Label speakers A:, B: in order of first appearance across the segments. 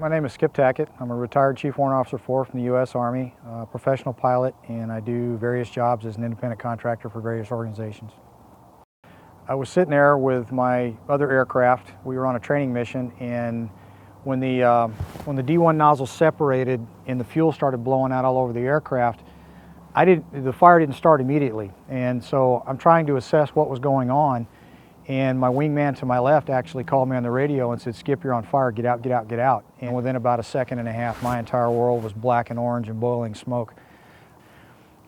A: My name is Skip Tackett. I'm a retired Chief Warrant Officer 4 from the U.S. Army, a professional pilot, and I do various jobs as an independent contractor for various organizations. I was sitting there with my other aircraft. We were on a training mission, and when the D1 nozzle separated and the fuel started blowing out all over the aircraft, the fire didn't start immediately. And so I'm trying to assess what was going on. And my wingman to my left actually called me on the radio and said, "Skip, you're on fire, get out, get out, get out." And within about a second and a half, my entire world was black and orange and boiling smoke.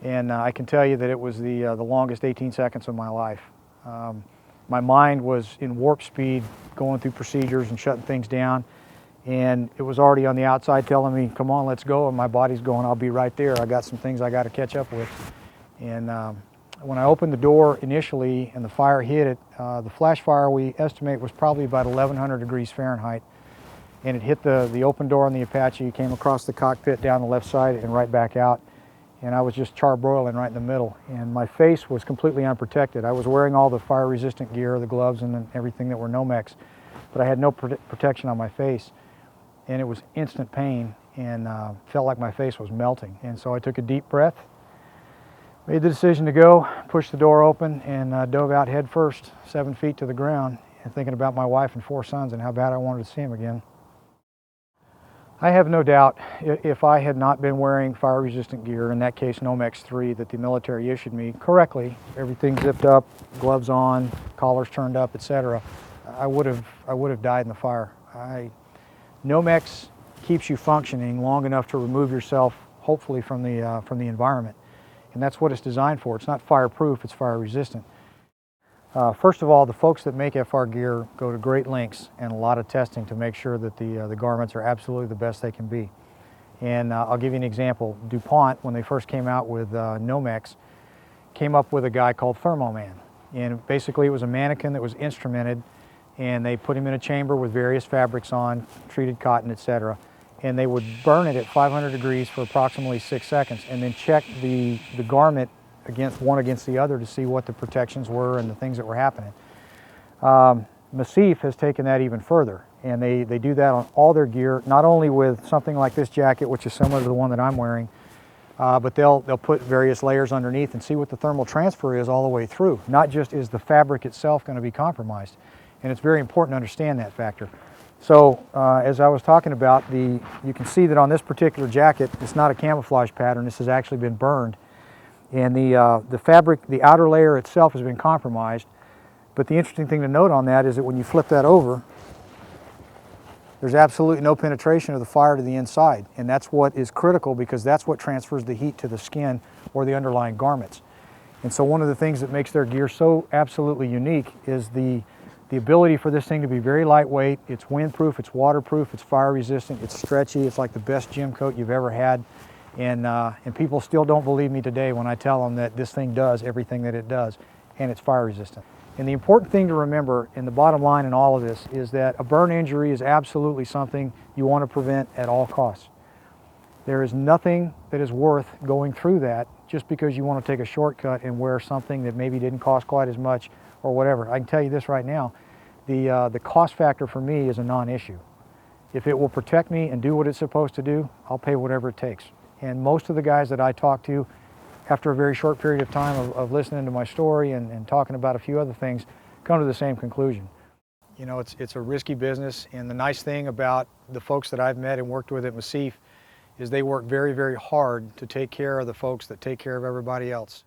A: And I can tell you that it was the longest 18 seconds of my life. My mind was in warp speed, going through procedures and shutting things down. And it was already on the outside telling me, "Come on, let's go." And my body's going, "I'll be right there. I got some things I got to catch up with." And when I opened the door initially and the fire hit it, the flash fire we estimate was probably about 1100 degrees Fahrenheit. And it hit the open door on the Apache, came across the cockpit down the left side and right back out. And I was just charbroiling right in the middle. And my face was completely unprotected. I was wearing all the fire resistant gear, the gloves and everything that were Nomex, but I had no protection on my face. And it was instant pain and felt like my face was melting. And so I took a deep breath, made the decision to go, pushed the door open, and dove out head first, 7 feet to the ground, and thinking about my wife and 4 sons and how bad I wanted to see them again. I have no doubt if I had not been wearing fire-resistant gear, in that case Nomex 3 that the military issued me correctly, everything zipped up, gloves on, collars turned up, etc., I would have died in the fire. Nomex keeps you functioning long enough to remove yourself, hopefully, from the environment. And that's what it's designed for. It's not fireproof, it's fire resistant. First of all, the folks that make FR gear go to great lengths and a lot of testing to make sure that the garments are absolutely the best they can be. And I'll give you an example. DuPont, when they first came out with Nomex, came up with a guy called Thermoman. And basically it was a mannequin that was instrumented, and they put him in a chamber with various fabrics on, treated cotton, etc. And they would burn it at 500 degrees for approximately 6 seconds and then check the garment against the other to see what the protections were and the things that were happening. Massif has taken that even further, and they do that on all their gear, not only with something like this jacket, which is similar to the one that I'm wearing, but they'll put various layers underneath and see what the thermal transfer is all the way through. Not just is the fabric itself going to be compromised, and it's very important to understand that factor. So as I was talking about, you can see that on this particular jacket, it's not a camouflage pattern. This has actually been burned. And the fabric, the outer layer itself has been compromised. But the interesting thing to note on that is that when you flip that over, there's absolutely no penetration of the fire to the inside. And that's what is critical, because that's what transfers the heat to the skin or the underlying garments. And so one of the things that makes their gear so absolutely unique is the ability for this thing to be very lightweight. It's windproof, it's waterproof, it's fire resistant, it's stretchy, it's like the best gym coat you've ever had. And people still don't believe me today when I tell them that this thing does everything that it does, and it's fire resistant. And the important thing to remember, and the bottom line in all of this, is that a burn injury is absolutely something you want to prevent at all costs. There is nothing that is worth going through that just because you want to take a shortcut and wear something that maybe didn't cost quite as much or whatever. I can tell you this right now, the cost factor for me is a non-issue. If it will protect me and do what it's supposed to do, I'll pay whatever it takes. And most of the guys that I talk to, after a very short period of time of listening to my story and talking about a few other things, come to the same conclusion. You know, it's a risky business, and the nice thing about the folks that I've met and worked with at Massif is they work very, very hard to take care of the folks that take care of everybody else.